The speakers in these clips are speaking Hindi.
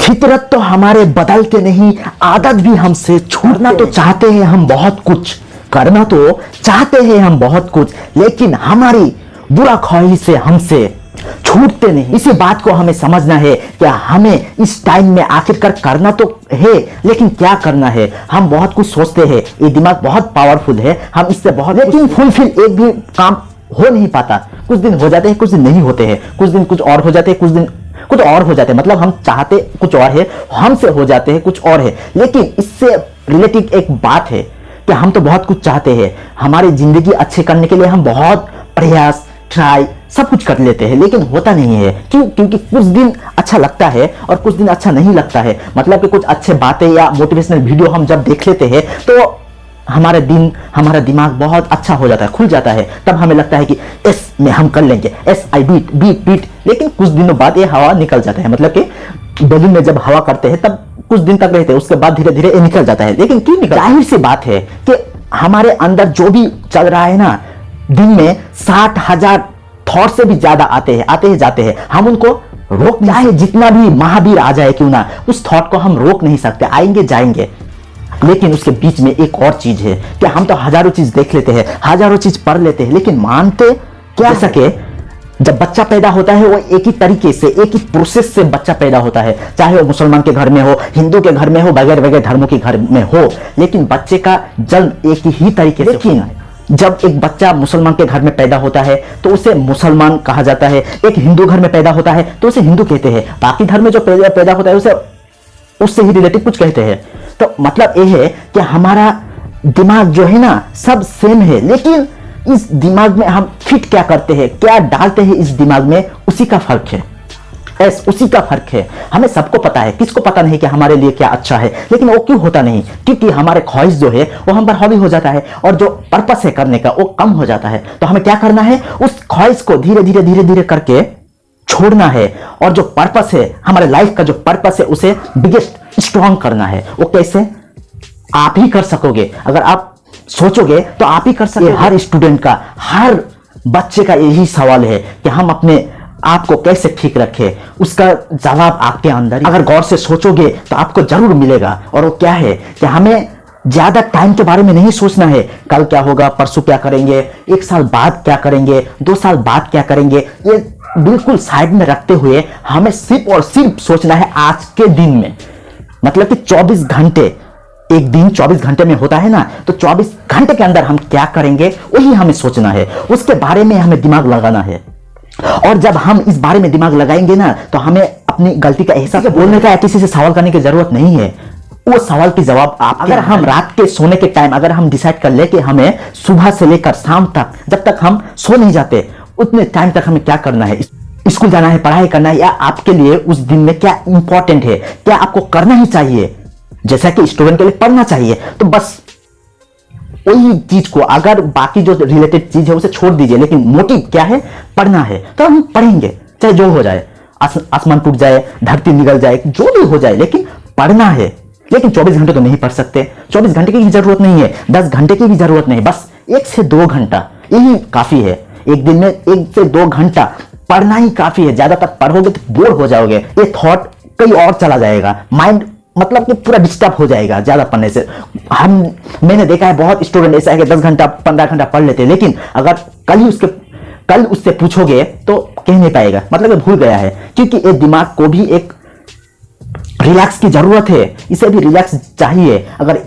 फितरत तो हमारे बदलते नहीं, आदत भी हमसे छूटना तो चाहते हैं हम बहुत कुछ, करना तो चाहते हैं हम बहुत कुछ, लेकिन हमारी बुरा ख्वाहिश से हमसे छूटते नहीं। इसी बात को हमें समझना है कि हमें इस टाइम में आखिरकार करना तो है, लेकिन क्या करना है। हम बहुत कुछ सोचते हैं, ये दिमाग बहुत पावरफुल है, हम इससे बहुत, लेकिन फुलफिल एक भी काम हो नहीं पाता। कुछ दिन हो जाते हैं, कुछ दिन नहीं होते हैं, कुछ दिन कुछ और हो जाते हैं, कुछ दिन कुछ और हो जाते हैं। मतलब हम चाहते कुछ और है, हमसे हो जाते हैं कुछ और है। लेकिन इससे रिलेटेड एक बात है कि हम तो बहुत कुछ चाहते हैं, हमारी जिंदगी अच्छे करने के लिए हम बहुत प्रयास ट्राई सब कुछ कर लेते हैं, लेकिन होता नहीं है। क्यों? क्योंकि कुछ दिन अच्छा लगता है और कुछ दिन अच्छा नहीं लगता है। मतलब कि कुछ अच्छे बातें या मोटिवेशनल वीडियो हम जब देख लेते हैं तो हमारा दिन, हमारा दिमाग बहुत अच्छा हो जाता है, खुल जाता है। तब हमें लगता है कि एस में हम कर लेंगे, as I beat beat beat. लेकिन कुछ दिनों बाद ये हवा निकल जाता है। मतलब कि बैलून में जब हवा करते हैं तब कुछ दिन तक रहते हैं, उसके बाद धीरे धीरे ये निकल जाता है। लेकिन क्यों निकल? जाहिर सी बात है कि हमारे अंदर जो भी चल रहा है ना, दिन में 60,000 थॉट से भी ज्यादा आते हैं जाते हैं। हम उनको रोक, चाहे जितना भी महावीर आ जाए क्यों ना, उस थॉट को हम रोक नहीं सकते, आएंगे जाएंगे। लेकिन उसके बीच में एक और चीज है कि हम तो हजारों चीज देख लेते हैं, हजारों चीज पढ़ लेते हैं, लेकिन मानते क्या सके। जब बच्चा पैदा होता है वो एक ही तरीके से, एक ही प्रोसेस से बच्चा पैदा होता है, चाहे वो मुसलमान के घर में हो, हिंदू के घर में हो, वगैरह वगैरह धर्मों के घर में हो, लेकिन बच्चे का जन्म एक ही तरीके से होता है। जब एक बच्चा मुसलमान के घर में पैदा होता है तो उसे मुसलमान कहा जाता है, एक हिंदू घर में पैदा होता है तो उसे हिंदू कहते हैं, बाकी धर्म में जो पैदा होता है उसे उससे ही रिलेटेड कुछ कहते हैं। तो मतलब ये है कि हमारा दिमाग जो है ना सब सेम है, लेकिन इस दिमाग में हम फिट क्या करते हैं, क्या डालते हैं इस दिमाग में, उसी का फर्क है। उसी का फर्क है। हमें सबको पता है, किसको पता नहीं कि हमारे लिए क्या अच्छा है, लेकिन वो क्यों होता नहीं? क्योंकि हमारे ख्वाहिश जो है वो हम पर हावी हो जाता है और जो पर्पस है करने का वो कम हो जाता है। तो हमें क्या करना है, उस ख्वाहिश को धीरे धीरे धीरे धीरे करके छोड़ना है, और जो पर्पस है हमारे लाइफ का, जो पर्पस है उसे बिगेस्ट स्ट्रॉन्ग करना है। वो कैसे? आप ही कर सकोगे। अगर आप सोचोगे तो आप ही कर सकोगे। हर स्टूडेंट का, हर बच्चे का यही सवाल है कि हम अपने आपको कैसे ठीक रखें। उसका जवाब आपके अंदर, अगर गौर से सोचोगे तो आपको जरूर मिलेगा। और वो क्या है कि हमें ज्यादा टाइम के बारे में नहीं सोचना है, कल क्या होगा, परसों क्या करेंगे, 1 साल बाद क्या करेंगे, 2 साल बाद क्या करेंगे, ये बिल्कुल साइड में रखते हुए हमें सिर्फ और सिर्फ सोचना है आज के दिन में। मतलब कि 24 घंटे, एक दिन 24 घंटे में होता है ना, तो 24 घंटे के अंदर हम क्या करेंगे वही हमें सोचना है, उसके बारे में हमें दिमाग लगाना है। और जब हम इस बारे में दिमाग लगाएंगे ना तो हमें अपनी गलती का एहसास, बोलने का या किसी से सवाल करने की जरूरत नहीं है। वो सवाल की जवाब आप, अगर हम रात के सोने के टाइम अगर हम डिसाइड कर ले कि हमें सुबह से लेकर शाम तक, जब तक हम सो नहीं जाते उतने टाइम तक हमें क्या करना है, स्कूल जाना है, पढ़ाई करना है, या आपके लिए उस दिन में क्या इंपॉर्टेंट है, क्या आपको करना ही चाहिए। जैसा कि स्टूडेंट के लिए पढ़ना चाहिए, तो बस वही चीज को, अगर बाकी जो रिलेटेड चीज है उसे छोड़ दीजिए, लेकिन मोटिव क्या है, पढ़ना है, तो हम पढ़ेंगे, चाहे जो हो जाए, आसमान टूट जाए, धरती निकल जाए, जो भी हो जाए, लेकिन पढ़ना है। लेकिन 24 घंटे तो नहीं पढ़ सकते, 24 घंटे की भी जरूरत नहीं है, 10 घंटे की भी जरूरत नहीं, बस 1 से 2 घंटा यही काफी है। एक दिन में 1 से 2 घंटा पढ़ना ही काफी है। ज्यादा तक पढ़ोगे तो बोर हो जाओगे, ये थॉट कहीं और चला जाएगा, माइंड मतलब कि पूरा डिस्टर्ब हो जाएगा ज्यादा पढ़ने से। मैंने देखा है बहुत स्टूडेंट ऐसा है कि 10 घंटा 15 घंटा पढ़ लेते हैं, लेकिन अगर कल उससे पूछोगे तो कह नहीं पाएगा, मतलब कि भूल गया है। क्योंकि ये दिमाग को भी एक रिलैक्स की जरूरत है, इसे भी रिलैक्स चाहिए। अगर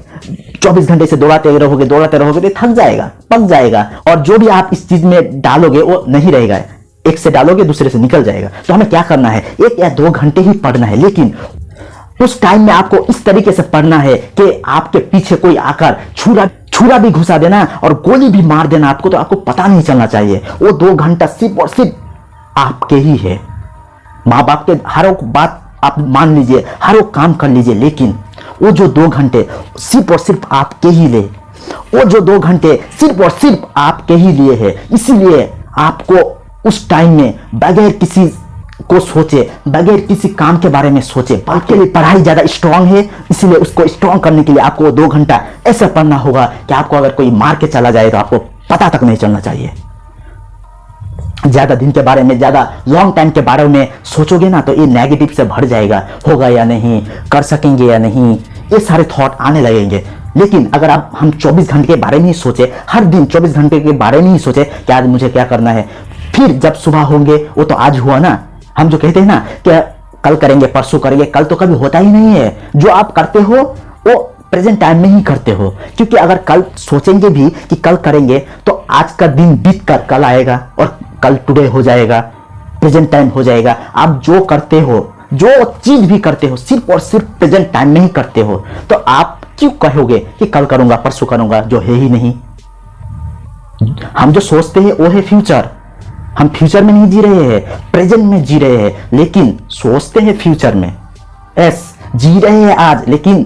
24 घंटे से दौड़ाते रहोगे तो थक जाएगा, पक जाएगा, और जो भी आप इस चीज में डालोगे वो नहीं रहेगा। एक से डालोगे दूसरे से निकल जाएगा। तो हमें क्या करना है, 1 या 2 घंटे ही पढ़ना है, लेकिन उस टाइम में आपको इस तरीके से पढ़ना है कि आपके पीछे कोई आकर छुरा भी घुसा देना और गोली भी मार देना आपको, तो आपको पता नहीं चलना चाहिए। वो 2 घंटा सिर्फ और सिर्फ आपके ही है। माँ बाप के हर एक बात आप मान लीजिए, हर एक काम कर लीजिए, लेकिन वो जो 2 घंटे सिर्फ और सिर्फ आपके ही लिए, वो जो 2 घंटे सिर्फ और सिर्फ आपके ही लिए है। इसीलिए आपको उस टाइम में बगैर किसी को सोचे, बगैर किसी काम के बारे में सोचे, आपके लिए पढ़ाई ज्यादा स्ट्रांग है। इसलिए उसको स्ट्रांग करने के लिए आपको 2 घंटा ऐसा पढ़ना होगा कि आपको अगर कोई मार के चला जाए तो आपको पता तक नहीं चलना चाहिए। ज्यादा दिन के बारे में, ज्यादा लॉन्ग टाइम के बारे में सोचोगे ना तो ये नेगेटिव से भर जाएगा, होगा या नहीं, कर सकेंगे या नहीं, ये सारे थॉट आने लगेंगे। लेकिन अगर आप हम 24 घंटे के बारे में ही सोचे, हर दिन 24 घंटे के बारे में ही सोचे कि आज मुझे क्या करना है, फिर जब सुबह होंगे वो तो आज हुआ ना। हम जो कहते हैं ना कि कल करेंगे, परसों करेंगे, कल तो कभी होता ही नहीं है। जो आप करते हो वो प्रेजेंट टाइम में ही करते हो, क्योंकि अगर कल सोचेंगे भी कि कल करेंगे तो आज का दिन बीत कर कल आएगा और कल टुडे हो जाएगा, प्रेजेंट टाइम हो जाएगा। आप जो करते हो, जो चीज भी करते हो, सिर्फ और सिर्फ प्रेजेंट टाइम में ही करते हो, तो आप क्यों कहोगे कि कल करूंगा, परसों करूंगा, जो है ही नहीं। हम जो सोचते हैं वो है फ्यूचर। हम फ्यूचर में नहीं जी रहे हैं, प्रेजेंट में जी रहे हैं, लेकिन सोचते हैं फ्यूचर में। यस, जी रहे हैं आज, लेकिन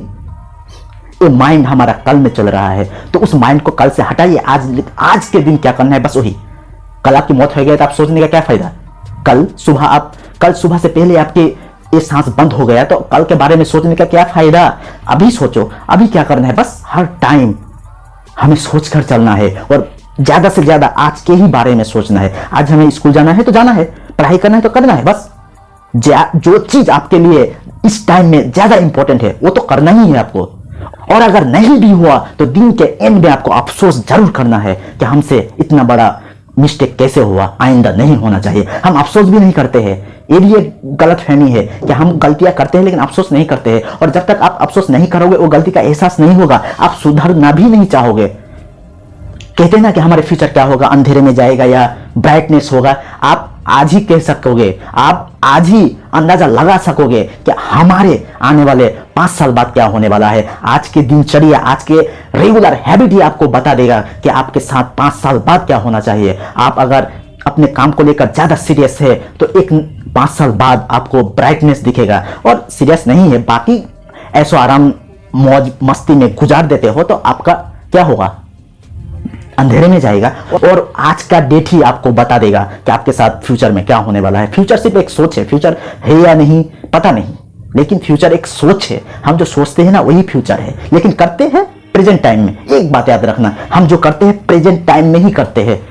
ये माइंड हमारा कल में चल रहा है। तो उस माइंड को कल से हटाइए, आज के दिन क्या करना है, बस वही। कल आपकी मौत हो गई तो आप सोचने का क्या फायदा। कल सुबह से पहले आपके ये सांस बंद हो गया तो कल के बारे में सोचने का क्या फायदा। अभी सोचो, अभी क्या करना है, बस हर टाइम हमें सोचकर चलना है और ज्यादा से ज्यादा आज के ही बारे में सोचना है। आज हमें स्कूल जाना है तो जाना है, पढ़ाई करना है तो करना है, बस जो चीज आपके लिए इस टाइम में ज्यादा इंपॉर्टेंट है वो तो करना ही है आपको। और अगर नहीं भी हुआ तो दिन के एंड में आपको अफसोस जरूर करना है कि हमसे इतना बड़ा मिस्टेक कैसे हुआ, आइंदा नहीं होना चाहिए। हम अफसोस भी नहीं करते हैं, ये भी एक गलत फहमी है कि हम गलतियां करते हैं लेकिन अफसोस नहीं करते हैं। और जब तक आप अफसोस नहीं करोगे, वो गलती का एहसास नहीं होगा, आप सुधरना भी नहीं चाहोगे। कहते हैं ना कि हमारे फ्यूचर क्या होगा, अंधेरे में जाएगा या ब्राइटनेस होगा। आप आज ही कह सकोगे, आप आज ही अंदाजा लगा सकोगे कि हमारे आने वाले 5 साल बाद क्या होने वाला है। आज के दिनचर्या, आज के रेगुलर हैबिट ही आपको बता देगा कि आपके साथ 5 साल बाद क्या होना चाहिए। आप अगर अपने काम को लेकर ज्यादा सीरियस है तो एक 5 साल बाद आपको ब्राइटनेस दिखेगा। और सीरियस नहीं है, बाकी ऐसो आराम मौज मस्ती में गुजार देते हो तो आपका क्या होगा, अंधेरे में जाएगा। और आज का डेट ही आपको बता देगा कि आपके साथ फ्यूचर में क्या होने वाला है। फ्यूचर सिर्फ एक सोच है, फ्यूचर है या नहीं पता नहीं, लेकिन फ्यूचर एक सोच है। हम जो सोचते हैं ना वही फ्यूचर है, लेकिन करते हैं प्रेजेंट टाइम में। एक बात याद रखना, हम जो करते हैं प्रेजेंट टाइम में ही करते हैं।